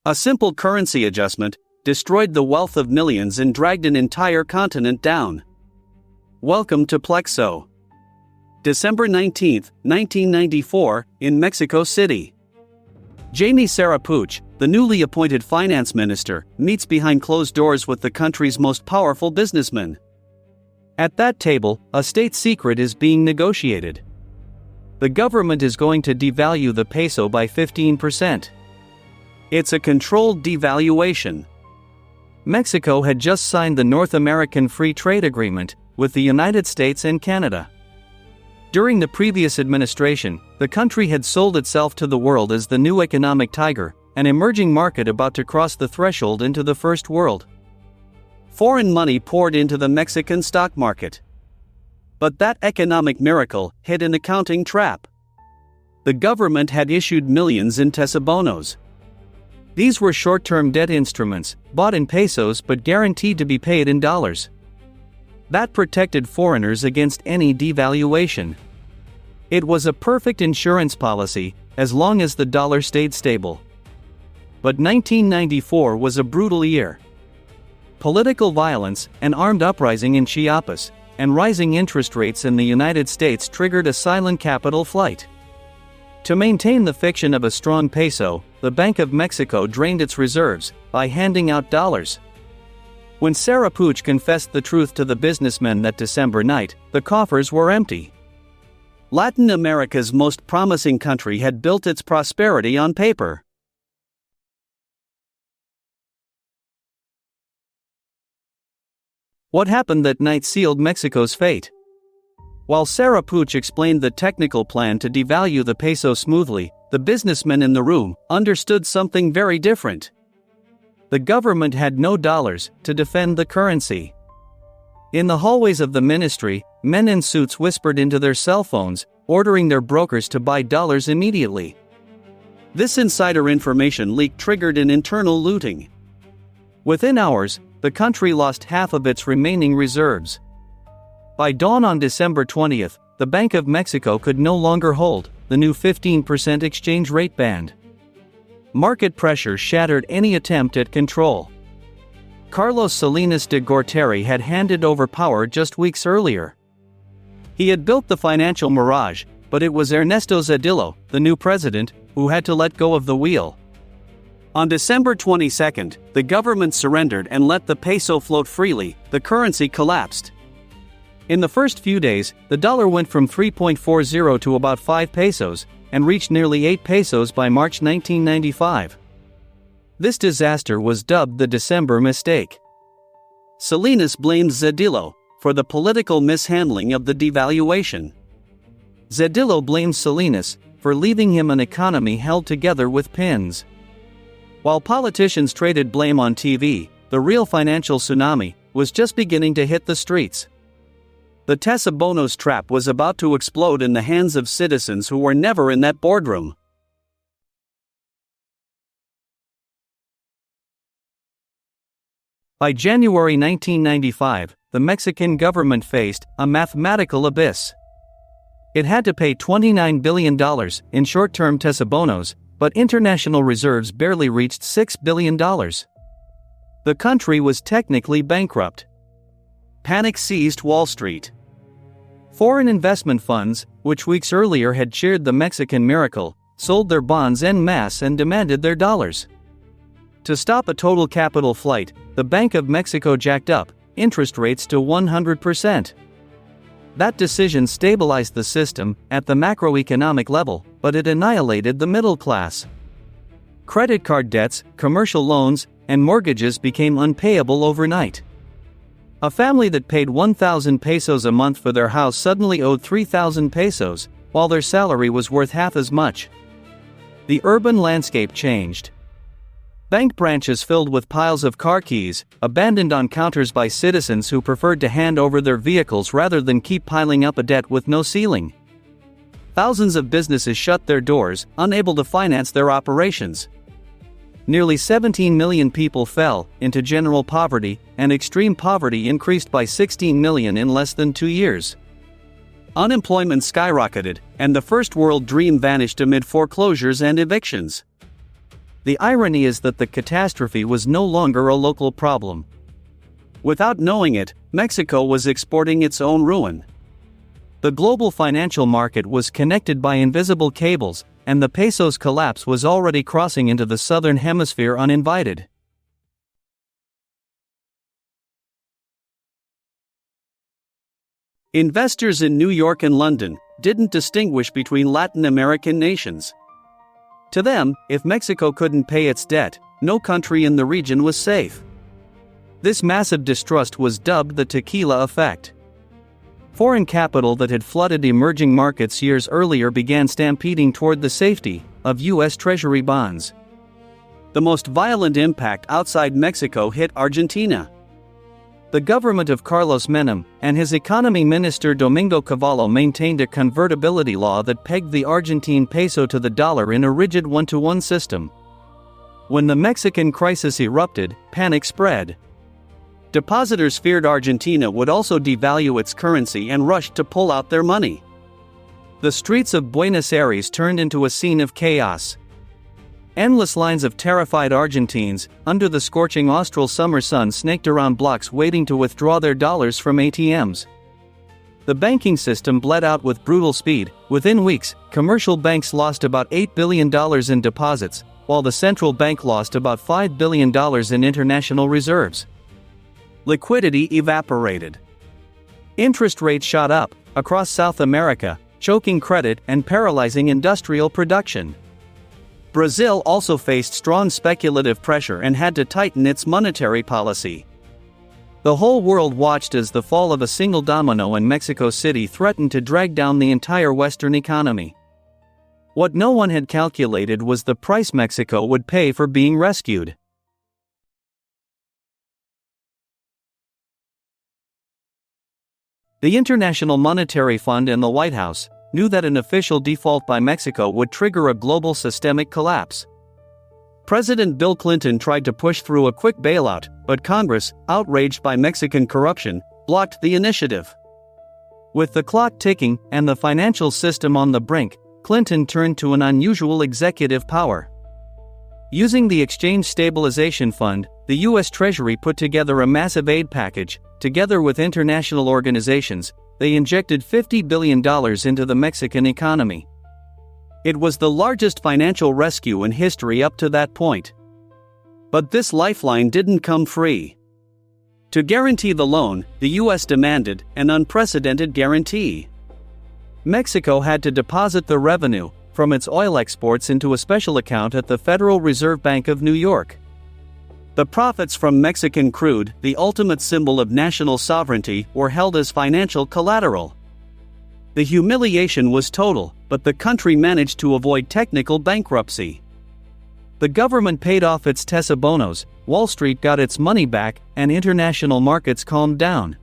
A simple currency adjustment destroyed the wealth of millions and dragged an entire continent down. Welcome to Peso. December 19, 1994, in Mexico City. Jamie Sarapuch, the newly appointed finance minister, meets behind closed doors with the country's most powerful businessmen. At that table, a state secret is being negotiated. The government is going to devalue the peso by 15%. It's a controlled devaluation. Mexico had just signed the North American Free Trade Agreement with the United States and Canada. During the previous administration, the country had sold itself to the world as the new economic tiger, an emerging market about to cross the threshold into the first world. Foreign money poured into the Mexican stock market. But that economic miracle hit an accounting trap. The government had issued millions in tesobonos. These were short-term debt instruments, bought in pesos but guaranteed to be paid in dollars. That protected foreigners against any devaluation. It was a perfect insurance policy, as long as the dollar stayed stable. But 1994 was a brutal year. Political violence, an armed uprising in Chiapas, and rising interest rates in the United States triggered a silent capital flight. To maintain the fiction of a strong peso, the Bank of Mexico drained its reserves by handing out dollars. When Sarapuch confessed the truth to the businessmen that December night, the coffers were empty. Latin America's most promising country had built its prosperity on paper. What happened that night sealed Mexico's fate. While Sarapuch explained the technical plan to devalue the peso smoothly, the businessmen in the room understood something very different. The government had no dollars to defend the currency. In the hallways of the ministry, men in suits whispered into their cell phones, ordering their brokers to buy dollars immediately. This insider information leak triggered an internal looting. Within hours, the country lost half of its remaining reserves. By dawn on December 20th, the Bank of Mexico could no longer hold the new 15% exchange rate band. Market pressure shattered any attempt at control. Carlos Salinas de Gortari had handed over power just weeks earlier. He had built the financial mirage, but it was Ernesto Zedillo, the new president, who had to let go of the wheel. On December 22, the government surrendered and let the peso float freely. The currency collapsed. In the first few days, the dollar went from 3.40 to about 5 pesos, and reached nearly 8 pesos by March 1995. This disaster was dubbed the December mistake. Salinas blamed Zedillo for the political mishandling of the devaluation. Zedillo blamed Salinas for leaving him an economy held together with pins. While politicians traded blame on TV, the real financial tsunami was just beginning to hit the streets. The tesobonos trap was about to explode in the hands of citizens who were never in that boardroom. By January 1995, the Mexican government faced a mathematical abyss. It had to pay $29 billion in short-term tesobonos, but international reserves barely reached $6 billion. The country was technically bankrupt. Panic seized Wall Street. Foreign investment funds, which weeks earlier had cheered the Mexican miracle, sold their bonds en masse and demanded their dollars. To stop a total capital flight, the Bank of Mexico jacked up interest rates to 100%. That decision stabilized the system at the macroeconomic level, but it annihilated the middle class. Credit card debts, commercial loans, and mortgages became unpayable overnight. A family that paid 1,000 pesos a month for their house suddenly owed 3,000 pesos, while their salary was worth half as much. The urban landscape changed. Bank branches filled with piles of car keys, abandoned on counters by citizens who preferred to hand over their vehicles rather than keep piling up a debt with no ceiling. Thousands of businesses shut their doors, unable to finance their operations. Nearly 17 million people fell into general poverty, and extreme poverty increased by 16 million in less than 2 years. Unemployment skyrocketed, and the first world dream vanished amid foreclosures and evictions. The irony is that the catastrophe was no longer a local problem. Without knowing it, Mexico was exporting its own ruin. The global financial market was connected by invisible cables, and the peso's collapse was already crossing into the southern hemisphere uninvited. Investors in New York and London didn't distinguish between Latin American nations. To them, if Mexico couldn't pay its debt, no country in the region was safe. This massive distrust was dubbed the Tequila Effect. Foreign capital that had flooded emerging markets years earlier began stampeding toward the safety of U.S. Treasury bonds. The most violent impact outside Mexico hit Argentina. The government of Carlos Menem and his economy minister Domingo Cavallo maintained a convertibility law that pegged the Argentine peso to the dollar in a rigid one-to-one system. When the Mexican crisis erupted, panic spread. Depositors feared Argentina would also devalue its currency and rushed to pull out their money. The streets of Buenos Aires turned into a scene of chaos. Endless lines of terrified Argentines, under the scorching austral summer sun, snaked around blocks waiting to withdraw their dollars from ATMs. The banking system bled out with brutal speed. Within weeks, commercial banks lost about $8 billion in deposits, while the central bank lost about $5 billion in international reserves. Liquidity evaporated. Interest rates shot up across South America, choking credit and paralyzing industrial production. Brazil also faced strong speculative pressure and had to tighten its monetary policy. The whole world watched as the fall of a single domino in Mexico City threatened to drag down the entire Western economy. What no one had calculated was the price Mexico would pay for being rescued. The International Monetary Fund and the White House knew that an official default by Mexico would trigger a global systemic collapse. President Bill Clinton tried to push through a quick bailout, but Congress, outraged by Mexican corruption, blocked the initiative. With the clock ticking and the financial system on the brink, Clinton turned to an unusual executive power. Using the Exchange Stabilization Fund, the U.S. Treasury put together a massive aid package. Together with international organizations, they injected $50 billion into the Mexican economy. It was the largest financial rescue in history up to that point. But this lifeline didn't come free. To guarantee the loan, the U.S. demanded an unprecedented guarantee. Mexico had to deposit the revenue from its oil exports into a special account at the Federal Reserve Bank of New York. The profits from Mexican crude, the ultimate symbol of national sovereignty, were held as financial collateral. The humiliation was total, but the country managed to avoid technical bankruptcy. The government paid off its tesobonos, Wall Street got its money back, and international markets calmed down.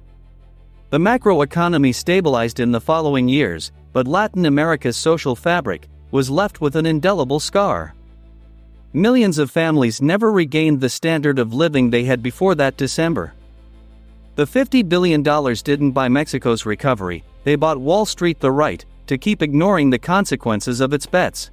The macroeconomy stabilized in the following years, but Latin America's social fabric was left with an indelible scar. Millions of families never regained the standard of living they had before that December. The $50 billion didn't buy Mexico's recovery, they bought Wall Street the right to keep ignoring the consequences of its bets.